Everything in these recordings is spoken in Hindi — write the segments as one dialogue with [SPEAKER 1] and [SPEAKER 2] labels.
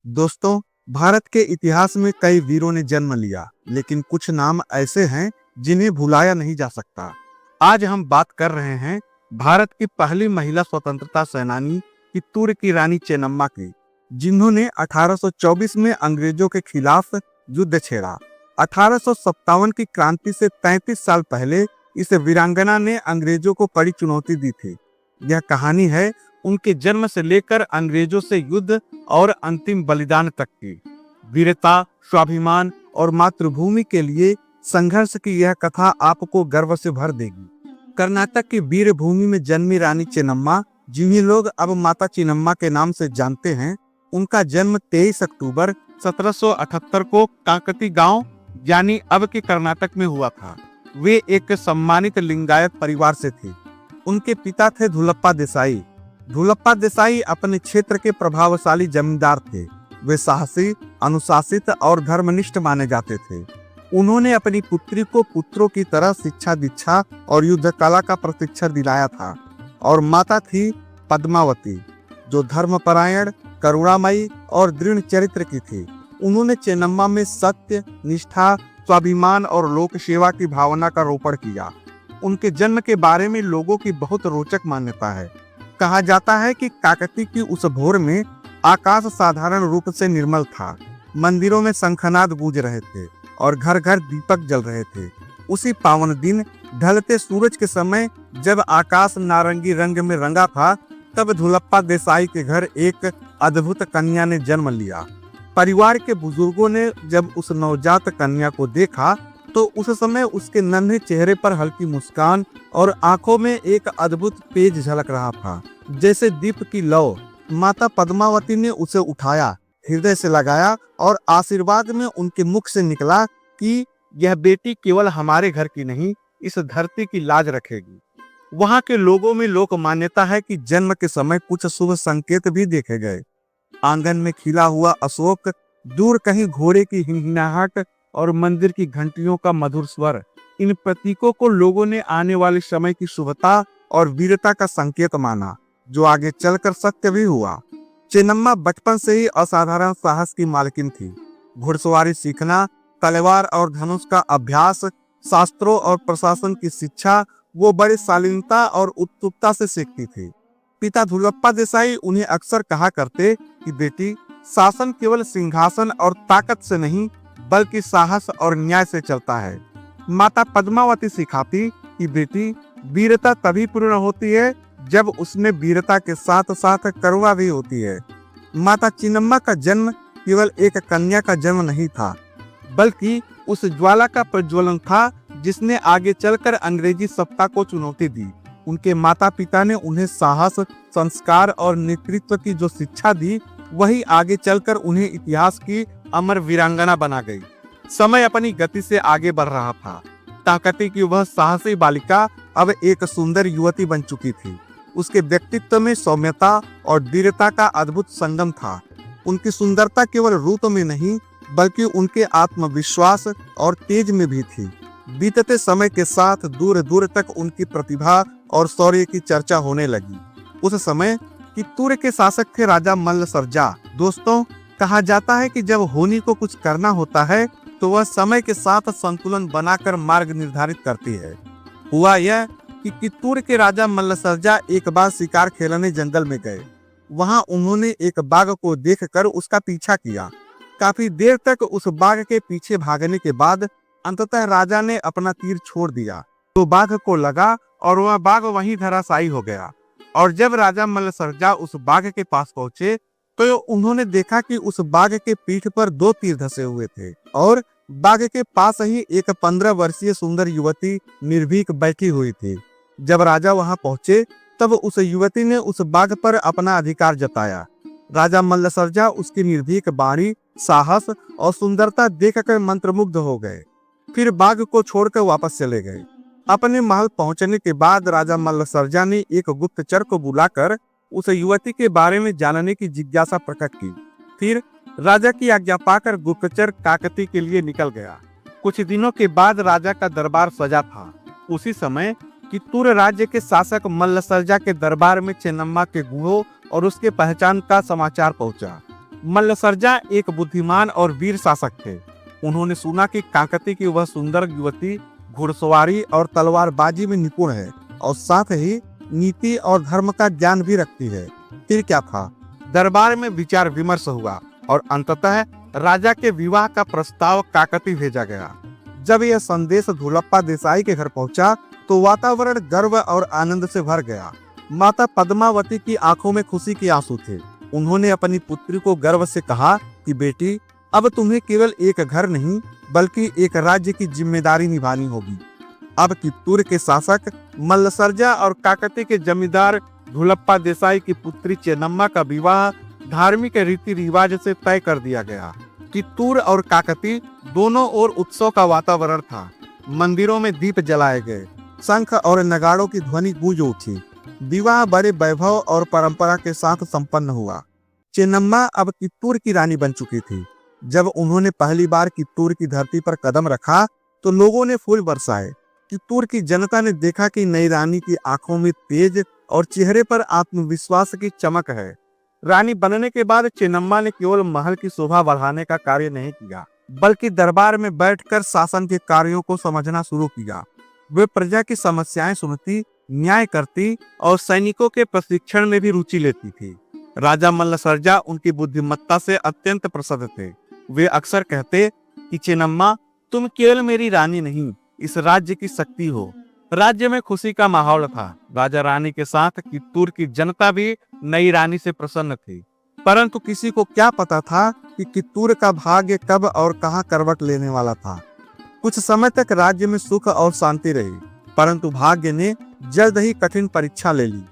[SPEAKER 1] दोस्तों, भारत के इतिहास में कई वीरों ने जन्म लिया, लेकिन कुछ नाम ऐसे हैं जिन्हें भुलाया नहीं जा सकता। आज हम बात कर रहे हैं भारत की पहली महिला स्वतंत्रता सेनानी कित्तूर की रानी चेन्नम्मा की, जिन्होंने 1824 में अंग्रेजों के खिलाफ युद्ध छेड़ा। 1857 की क्रांति से 33 साल पहले इस वीरांगना ने अंग्रेजों को कड़ी चुनौती दी थी। यह कहानी है उनके जन्म से लेकर अंग्रेजों से युद्ध और अंतिम बलिदान तक की। वीरता, स्वाभिमान और मातृभूमि के लिए संघर्ष की यह कथा आपको गर्व से भर देगी। कर्नाटक की वीर भूमि में जन्मी रानी चेन्नम्मा, जिन्हें लोग अब माता चिन्नम्मा के नाम से जानते हैं, उनका जन्म 23 अक्टूबर 1778 को काकती गांव यानी अब के कर्नाटक में हुआ था। वे एक सम्मानित लिंगायत परिवार से थे। उनके पिता थे धुलप्पा देसाई। धुलप्पा देसाई अपने क्षेत्र के प्रभावशाली जमींदार थे। वे साहसी, अनुशासित और धर्मनिष्ठ माने जाते थे। उन्होंने अपनी पुत्री को पुत्रों की तरह शिक्षा, दीक्षा और युद्ध कला का प्रशिक्षण दिलाया था। और माता थी पद्मावती, जो धर्मपरायण, करुणामयी और दृढ़ चरित्र की थी। उन्होंने चेन्नम्मा में सत्य, निष्ठा, स्वाभिमान और लोक सेवा की भावना का रोपण किया। उनके जन्म के बारे में लोगों की बहुत रोचक मान्यता है। कहा जाता है कि काकती की उस भोर में आकाश साधारण रूप से निर्मल था। मंदिरों में शंखनाद गूंज रहे थे और घर घर दीपक जल रहे थे। उसी पावन दिन ढलते सूरज के समय जब आकाश नारंगी रंग में रंगा था, तब धुलप्पा देसाई के घर एक अद्भुत कन्या ने जन्म लिया। परिवार के बुजुर्गों ने जब उस नवजात कन्या को देखा तो उस समय उसके नन्हे चेहरे पर हल्की मुस्कान और आंखों में एक अद्भुत तेज झलक रहा था, जैसे दीप की लौ। माता पद्मावती ने उसे उठाया, हृदय से लगाया और आशीर्वाद में उनके मुख से निकला कि यह बेटी केवल हमारे घर की नहीं, इस धरती की लाज रखेगी। वहां के लोगों में लोक मान्यता है कि जन्म के समय कुछ शुभ संकेत भी देखे गए। आंगन में खिला हुआ अशोक, दूर कहीं घोड़े की हिनहिनाहट और मंदिर की घंटियों का मधुर स्वर, इन प्रतीकों को लोगों ने आने वाले समय की शुभता और वीरता का संकेत माना, जो आगे चलकर सत्य भी हुआ। चेन्नम्मा बचपन से ही असाधारण साहस की मालकिन थी। घुड़सवारी सीखना, तलवार और धनुष का अभ्यास, शास्त्रों और प्रशासन की शिक्षा वो बड़े शालीनता और उत्सुकता से सीखती थी। पिता धुलप्पा देसाई उन्हें अक्सर कहा करते कि बेटी, शासन केवल सिंहासन और ताकत से नहीं, बल्कि साहस और न्याय से चलता है। माता पद्मावती सिखाती कि बेटी, वीरता तभी पूर्ण होती है जब उसमें वीरता के साथ साथ करुणा भी होती है। माता चिन्नम्मा का जन्म केवल एक कन्या का जन्म नहीं था, बल्कि उस ज्वाला का प्रज्वलन था जिसने आगे चलकर अंग्रेजी सत्ता को चुनौती दी। उनके माता पिता ने उन्हें साहस, संस्कार और नेतृत्व की जो शिक्षा दी, वही आगे चलकर उन्हें इतिहास की अमर वीरांगना बना गई। समय अपनी गति से आगे बढ़ रहा था। काकती की वह साहसी बालिका अब एक सुंदर युवती बन चुकी थी। उसके व्यक्तित्व में सौम्यता और धीरता का अद्भुत संगम था। उनकी सुंदरता केवल रूप में नहीं, बल्कि उनके आत्मविश्वास और तेज में भी थी। बीतते समय के साथ दूर दूर तक उनकी प्रतिभा और शौर्य की चर्चा होने लगी। उस समय कित्तूर के शासक थे राजा मल्ल सर्जा। दोस्तों, कहा जाता है कि जब होनी को कुछ करना होता है तो वह समय के साथ संतुलन बनाकर मार्ग निर्धारित करती है। हुआ यह कि कित्तूर के राजा मल्ल सर्जा एक बार शिकार खेलने जंगल में गए। वहां उन्होंने एक बाघ को देखकर उसका पीछा किया। काफी देर तक उस बाघ के पीछे भागने के बाद अंततः राजा ने अपना तीर छोड़ दिया तो बाघ को लगा और वह बाघ वहीं धराशायी हो गया। और जब राजा मल्ल सर्जा उस बाघ के पास पहुंचे तो उन्होंने देखा कि उस बाघ के पीठ पर 2 तीर धसे हुए थे और बाघ के पास ही एक 15 वर्षीय सुंदर युवती निर्भीक बैठी हुई थी। जब राजा वहां पहुंचे तब उस युवती ने उस बाघ पर अपना अधिकार जताया। राजा मल्ल सर्जा उसकी निर्भीक वाणी, साहस और सुंदरता देखकर मंत्रमुग्ध हो गए। फिर बाघ को छोड़कर वापस चले गए। अपने महल पहुंचने के बाद राजा मल्ल सर्जा ने एक गुप्तचर को बुलाकर उस युवती के बारे में जानने की जिज्ञासा प्रकट की। फिर राजा की आज्ञा पाकर गुप्तचर काकती के लिए निकल गया। कुछ दिनों के बाद राजा का दरबार सजा था। उसी समय कित्तूर राज्य के शासक मल्ल सर्जा के दरबार में चेन्नम्मा के गुणों और उसके पहचान का समाचार पहुंचा। मल्लसर्जा एक बुद्धिमान और वीर शासक थे। उन्होंने सुना कि काकती की वह सुंदर युवती घुड़सवारी और तलवारबाजी में निपुण है और साथ ही नीति और धर्म का ज्ञान भी रखती है। फिर क्या था, दरबार में विचार विमर्श हुआ और अंततः राजा के विवाह का प्रस्ताव काकती भेजा गया। जब यह संदेश धुलप्पा देसाई के घर पहुंचा तो वातावरण गर्व और आनंद से भर गया। माता पद्मावती की आंखों में खुशी के आंसू थे। उन्होंने अपनी पुत्री को गर्व से कहा कि बेटी, अब तुम्हें केवल एक घर नहीं बल्कि एक राज्य की जिम्मेदारी निभानी होगी। अब कित्तूर के शासक मल्लसर्जा और काकती के जमींदार धुलप्पा देसाई की पुत्री चेन्नम्मा का विवाह धार्मिक रीति रिवाज से तय कर दिया गया। कित्तूर और काकती दोनों ओर उत्सव का वातावरण था। मंदिरों में दीप जलाए गए, शंख और नगाड़ों की ध्वनि गूंज उठी। विवाह बड़े वैभव और परंपरा के साथ संपन्न हुआ। चेन्नम्मा अब कित्तूर की रानी बन चुकी थी। जब उन्होंने पहली बार कित्तूर की धरती पर कदम रखा तो लोगों ने फूल बरसाए। कित्तूर की जनता ने देखा कि नई रानी की आंखों में तेज और चेहरे पर आत्मविश्वास की चमक है। रानी बनने के बाद चेन्नम्मा ने केवल महल की शोभा बढ़ाने का कार्य नहीं किया, बल्कि दरबार में बैठकर शासन के कार्यों को समझना शुरू किया। वे प्रजा की समस्याएं सुनती, न्याय करती और सैनिकों के प्रशिक्षण में भी रुचि लेती थी। राजा मल्लसर्जा उनकी बुद्धिमत्ता से अत्यंत प्रसन्न थे। वे अक्सर कहते कि चेन्नम्मा, तुम केवल मेरी रानी नहीं, इस राज्य की शक्ति हो। राज्य में खुशी का माहौल था। राजा रानी के साथ कित्तूर की जनता भी नई रानी से प्रसन्न थी। परंतु किसी को क्या पता था कि कित्तूर का भाग्य कब और कहां करवट लेने वाला था। कुछ समय तक राज्य में सुख और शांति रही, परंतु भाग्य ने जल्द ही कठिन परीक्षा ले ली।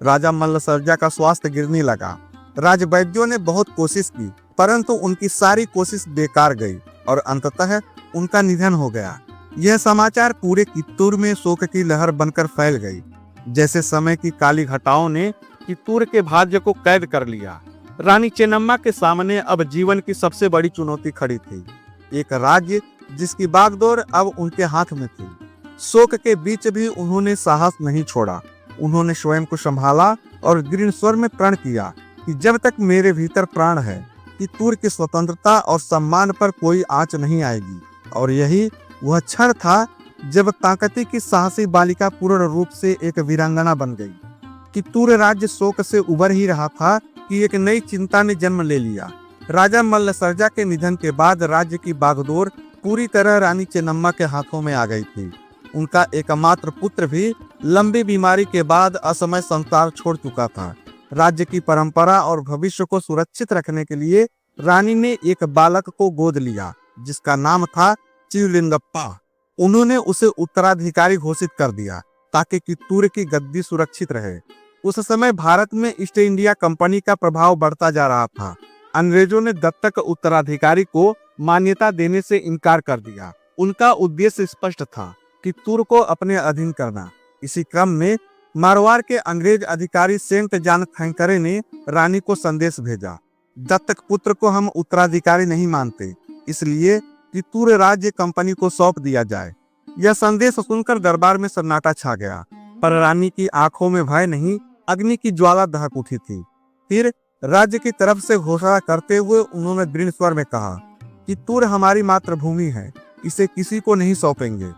[SPEAKER 1] राजा मल्लसर्जा का स्वास्थ्य गिरने लगा। राजवैद्यों ने बहुत कोशिश की, परंतु उनकी सारी कोशिश बेकार गई और अंततः उनका निधन हो गया। यह समाचार पूरे कित्तूर में शोक की लहर बनकर फैल गई। जैसे समय की काली घटाओं ने कित्तूर के भाग्य को कैद कर लिया। रानी चेन्नम्मा के सामने अब जीवन की सबसे बड़ी चुनौती खड़ी थी। एक राज्य जिसकी बागडोर अब उनके हाथ में थी। शोक के बीच भी उन्होंने साहस नहीं छोड़ा। उन्होंने स्वयं को संभाला और दृढ़ स्वर में प्रण किया कि जब तक मेरे भीतर प्राण है, कित्तूर की स्वतंत्रता और सम्मान पर कोई आंच नहीं आएगी। और यही वह क्षण था जब काकती की साहसी बालिका पूर्ण रूप से एक वीरांगना बन गई। कित्तूर राज्य शोक से उबर ही रहा था कि एक नई चिंता ने जन्म ले लिया। राजा मल्लसर्जा के निधन के बाद राज्य की बागडोर पूरी तरह रानी चेन्नम्मा के हाथों में आ गई थी। उनका एकमात्र पुत्र भी लंबी बीमारी के बाद असमय संसार छोड़ चुका था। राज्य की परंपरा और भविष्य को सुरक्षित रखने के लिए रानी ने एक बालक को गोद लिया, जिसका नाम था चिवलिंगप्पा। उन्होंने उसे उत्तराधिकारी घोषित कर दिया ताकि कित्तूर की गद्दी सुरक्षित रहे। उस समय भारत में ईस्ट इंडिया कंपनी का प्रभाव बढ़ता जा रहा था। अंग्रेजों ने दत्तक उत्तराधिकारी को मान्यता देने से इनकार कर दिया। उनका उद्देश्य स्पष्ट था, कित्तूर को अपने अधीन करना। इसी क्रम में मारवाड़ के अंग्रेज अधिकारी सेंट जॉन थैंकरे ने रानी को संदेश भेजा, दत्तक पुत्र को हम उत्तराधिकारी नहीं मानते, इसलिए कित्तूर राज्य कंपनी को सौंप दिया जाए। यह संदेश सुनकर दरबार में सन्नाटा छा गया, पर रानी की आंखों में भय नहीं, अग्नि की ज्वाला दहक उठी थी। फिर राज्य की तरफ से घोषणा करते हुए उन्होंने दृढ़ स्वर में कहा, कित्तूर हमारी मातृभूमि है, इसे किसी को नहीं सौंपेंगे।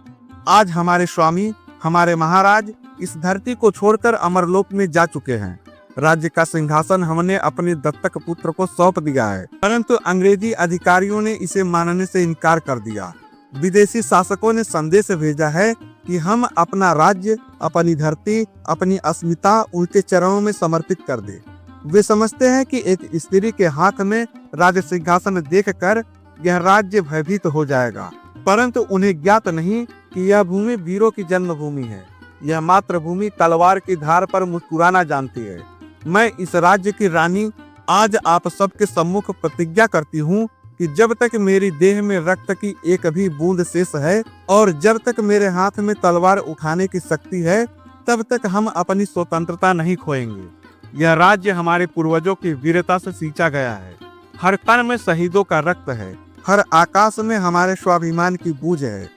[SPEAKER 1] आज हमारे स्वामी, हमारे महाराज इस धरती को छोड़कर अमरलोक में जा चुके हैं। राज्य का सिंहासन हमने अपने दत्तक पुत्र को सौंप दिया है, परंतु अंग्रेजी अधिकारियों ने इसे मानने से इनकार कर दिया। विदेशी शासकों ने संदेश भेजा है कि हम अपना राज्य, अपनी धरती, अपनी अस्मिता उनके चरणों में समर्पित कर दे। वे समझते हैं कि एक स्त्री के हाथ में राज्य सिंहासन देखकर यह राज्य भयभीत हो जाएगा, परंतु उन्हें ज्ञात नहीं कि यह भूमि वीरों की जन्मभूमि है। यह मातृभूमि तलवार की धार पर मुस्कुराना जानती है। मैं इस राज्य की रानी आज आप सबके सम्मुख प्रतिज्ञा करती हूँ कि जब तक मेरी देह में रक्त की एक भी बूंद शेष है और जब तक मेरे हाथ में तलवार उठाने की शक्ति है, तब तक हम अपनी स्वतंत्रता नहीं खोएंगे। यह राज्य हमारे पूर्वजों की वीरता से सींचा गया है। हर कण में शहीदों का रक्त है, हर आकाश में हमारे स्वाभिमान की गूंज है।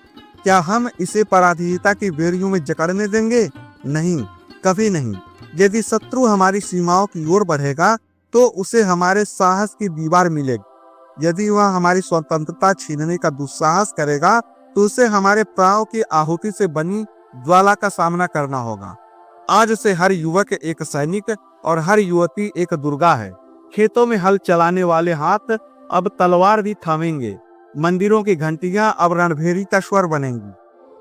[SPEAKER 1] क्या हम इसे पराधीनता की बेड़ियों में जकड़ने देंगे? नहीं, कभी नहीं। यदि शत्रु हमारी सीमाओं की ओर बढ़ेगा तो उसे हमारे साहस की दीवार मिलेगी। यदि वह हमारी स्वतंत्रता छीनने का दुस्साहस करेगा तो उसे हमारे प्राणों की आहुति से बनी ज्वाला का सामना करना होगा। आज से हर युवक एक सैनिक और हर युवती एक दुर्गा है। खेतों में हल चलाने वाले हाथ अब तलवार भी थामेंगे। मंदिरों की घंटियां अब रणभेरी का स्वर बनेंगी।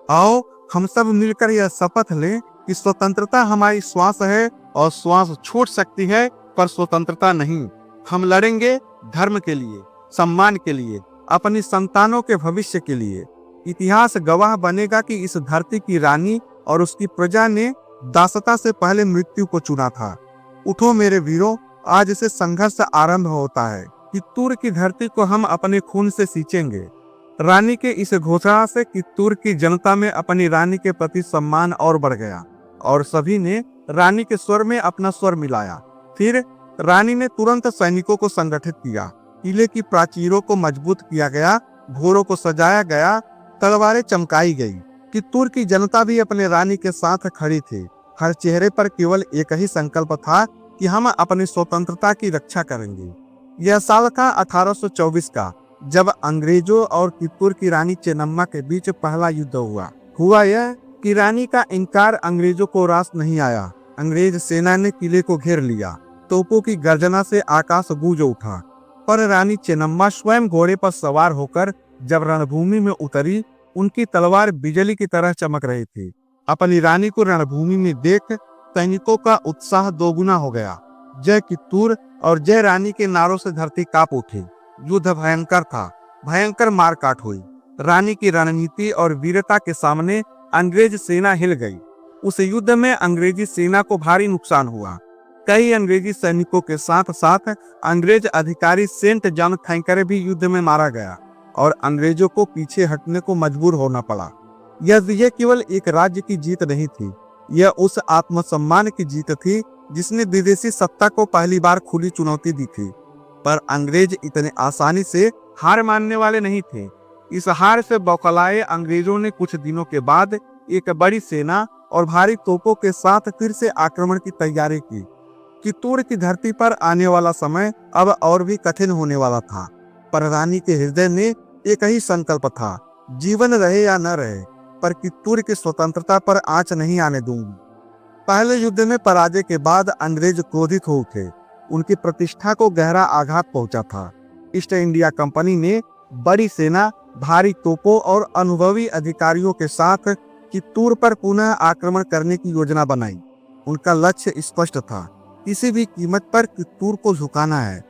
[SPEAKER 1] आओ हम सब मिलकर यह शपथ लें कि स्वतंत्रता हमारी श्वास है और श्वास छूट सकती है पर स्वतंत्रता नहीं। हम लड़ेंगे धर्म के लिए, सम्मान के लिए, अपनी संतानों के भविष्य के लिए। इतिहास गवाह बनेगा कि इस धरती की रानी और उसकी प्रजा ने दासता से पहले मृत्यु को चुना था। उठो मेरे वीरों, आज से संघर्ष आरंभ होता है। कित्तूर की धरती को हम अपने खून से सींचेंगे। रानी के इस घोषणा से कित्तूर की जनता में अपनी रानी के प्रति सम्मान और बढ़ गया और सभी ने रानी के स्वर में अपना स्वर मिलाया। फिर रानी ने तुरंत सैनिकों को संगठित किया। किले की प्राचीरों को मजबूत किया गया, घोड़ों को सजाया गया, तलवारें चमकाई गई। कित्तूर की जनता भी अपने रानी के साथ खड़ी थी। हर चेहरे पर केवल एक ही संकल्प था कि हम अपनी स्वतंत्रता की रक्षा करेंगे। यह साल था 1824 का, जब अंग्रेजों और कित्तूर की रानी चेन्नम्मा के बीच पहला युद्ध हुआ यह कि रानी का इनकार अंग्रेजों को रास नहीं आया। अंग्रेज सेना ने किले को घेर लिया। तोपों की गर्जना से आकाश गूंज उठा, पर रानी चेन्नम्मा स्वयं घोड़े पर सवार होकर जब रणभूमि में उतरी, उनकी तलवार बिजली की तरह चमक रही थी। अपनी रानी को रणभूमि में देख सैनिकों का उत्साह दोगुना हो गया। जय कित्तूर और जय रानी के नारों से धरती कांप उठी। युद्ध भयंकर था, भयंकर मारकाट हुई। रानी की रणनीति और वीरता के सामने अंग्रेज सेना हिल गई। उस युद्ध में अंग्रेजी सेना को भारी नुकसान हुआ। कई अंग्रेजी सैनिकों के साथ साथ अंग्रेज अधिकारी सेंट जॉन थैंकरे भी युद्ध में मारा गया और अंग्रेजों को पीछे हटने को मजबूर होना पड़ा। यह केवल एक राज्य की जीत नहीं थी, यह उस आत्मसम्मान की जीत थी जिसने विदेशी सत्ता को पहली बार खुली चुनौती दी थी। पर अंग्रेज इतने आसानी से हार मानने वाले नहीं थे। इस हार से बौखलाए अंग्रेजों ने कुछ दिनों के बाद एक बड़ी सेना और भारी तोपों के साथ फिर से आक्रमण की तैयारी की। कित्तूर की धरती पर आने वाला समय अब और भी कठिन होने वाला था, पर रानी के हृदय में एक ही संकल्प था, जीवन रहे या न रहे, पर कित्तूर की स्वतंत्रता पर आंच नहीं आने दूंगी। पहले युद्ध में पराजय के बाद अंग्रेज क्रोधित हो उठे। उनकी प्रतिष्ठा को गहरा आघात पहुंचा था। ईस्ट इंडिया कंपनी ने बड़ी सेना, भारी तोपों और अनुभवी अधिकारियों के साथ कित्तूर पर पुनः आक्रमण करने की योजना बनाई। उनका लक्ष्य स्पष्ट था, किसी भी कीमत पर कित्तूर को झुकाना है।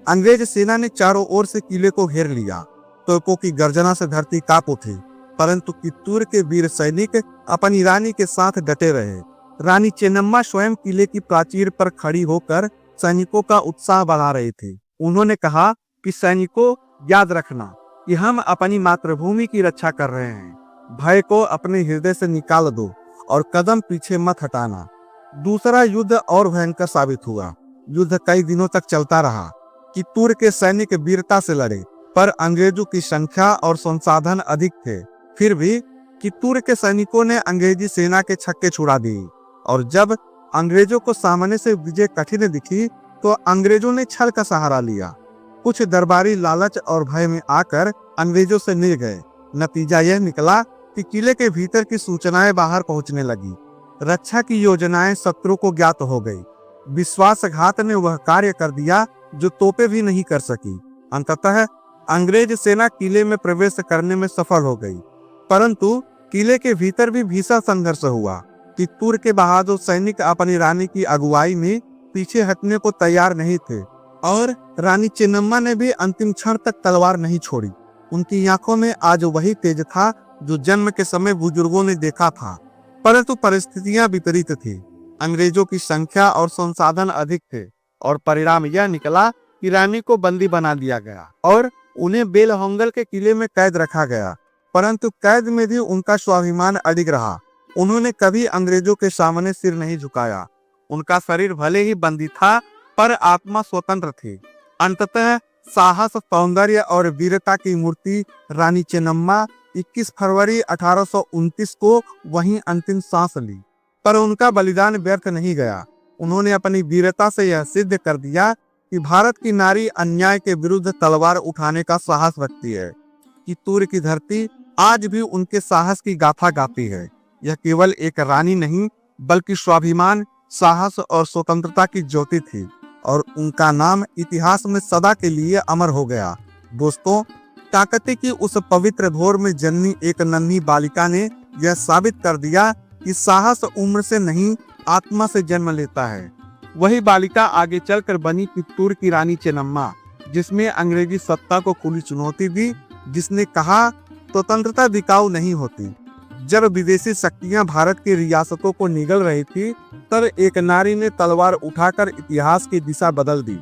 [SPEAKER 1] अंग्रेज सेना ने चारों ओर से किले को घेर लिया। तोपों की गर्जना से धरती कांप उठी, परंतु कित्तूर के वीर सैनिक अपनी रानी के साथ डटे रहे। रानी चेन्नम्मा स्वयं किले की प्राचीर पर खड़ी होकर सैनिकों का उत्साह बढ़ा रही थी। उन्होंने कहा कि सैनिकों, याद रखना कि हम अपनी मातृभूमि की रक्षा कर रहे हैं। भय को अपने हृदय से निकाल दो और कदम पीछे मत हटाना। दूसरा युद्ध और भयंकर साबित हुआ। युद्ध कई दिनों तक चलता रहा। कित्तूर के सैनिक वीरता से लड़े, पर अंग्रेजों की संख्या और संसाधन अधिक थे। फिर भी कित्तूर के सैनिकों ने अंग्रेजी सेना के छक्के छुड़ा दिए और जब अंग्रेजों को सामने से विजय कठिन दिखी तो अंग्रेजों ने छल का सहारा लिया। कुछ दरबारी लालच और भय में आकर अंग्रेजों से मिल गए। नतीजा यह निकला कि किले के भीतर की सूचनाएं बाहर पहुंचने लगी। रक्षा की योजनाएं शत्रु को ज्ञात हो गई। विश्वासघात ने वह कार्य कर दिया जो तोपें भी नहीं कर सकी। अंततः अंग्रेज सेना किले में प्रवेश करने में सफल हो गई, परंतु किले के भीतर भी भीषण संघर्ष हुआ। कित्तूर के बहादुर सैनिक अपनी रानी की अगुवाई में पीछे हटने को तैयार नहीं थे और रानी चेन्नम्मा ने भी अंतिम क्षण तक तलवार नहीं छोड़ी। उनकी आंखों में आज वही तेज था जो जन्म के समय बुजुर्गों ने देखा था, परंतु परिस्थितियां विपरीत थी। अंग्रेजों की संख्या और संसाधन अधिक थे और परिणाम यह निकला कि रानी को बंदी बना दिया गया और उन्हें बेलहोंगल के किले में कैद रखा गया। परंतु कैद में भी उनका स्वाभिमान अडिग रहा। उन्होंने कभी अंग्रेजों के सामने सिर नहीं झुकाया। उनका शरीर भले ही बंदी था, पर आत्मा स्वतंत्र थी। अंततः साहस, सौंदर्य और वीरता की मूर्ति रानी चेन्नम्मा 21 फरवरी 1829 को वहीं अंतिम सांस ली। पर उनका बलिदान व्यर्थ नहीं गया। उन्होंने अपनी वीरता से यह सिद्ध कर दिया कि भारत की नारी अन्याय के विरुद्ध तलवार उठाने का साहस रखती है, कि तूर की धरती आज भी उनके साहस की गाथा गाती है। यह केवल एक रानी नहीं, बल्कि स्वाभिमान, साहस और स्वतंत्रता की ज्योति थी, और उनका नाम इतिहास में सदा के लिए अमर हो गया। दोस्तों, काकती की उस पवित्र भोर में जन्मी एक नन्ही बालिका ने यह साबित कर दिया कि साहस उम्र से नहीं, आत्मा से जन्म लेता है। वही बालिका आगे चलकर बनी चित्तूर की रानी चेन्नम्मा, जिसमें अंग्रेजी सत्ता को खुली चुनौती दी, जिसने कहा स्वतंत्रता बिकाऊ नहीं होती। जब विदेशी शक्तियां भारत की रियासतों को निगल रही थी, तब एक नारी ने तलवार उठाकर इतिहास की दिशा बदल दी।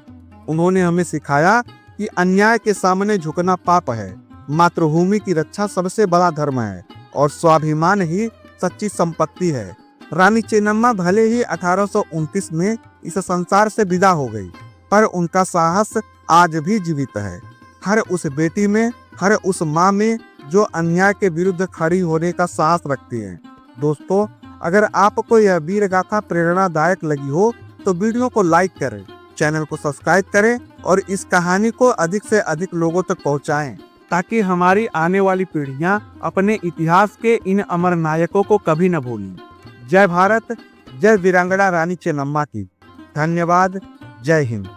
[SPEAKER 1] उन्होंने हमें सिखाया कि अन्याय के सामने झुकना पाप है, मातृभूमि की रक्षा सबसे बड़ा धर्म है, और स्वाभिमान ही सच्ची संपत्ति है। रानी चेन्नम्मा भले ही 1829 में इस संसार से विदा हो गई, पर उनका साहस आज भी जीवित है। हर उस बेटी में, हर उस माँ में जो अन्याय के विरुद्ध खड़ी होने का साहस रखती है। दोस्तों, अगर आपको यह वीर गाथा प्रेरणादायक लगी हो तो वीडियो को लाइक करें, चैनल को सब्सक्राइब करें और इस कहानी को अधिक से अधिक लोगों तक पहुंचाएं, ताकि हमारी आने वाली पीढ़ियां अपने इतिहास के इन अमर नायकों को कभी न भूलें। जय भारत, जय वीरांगना रानी चेन्नम्मा की। धन्यवाद। जय हिंद।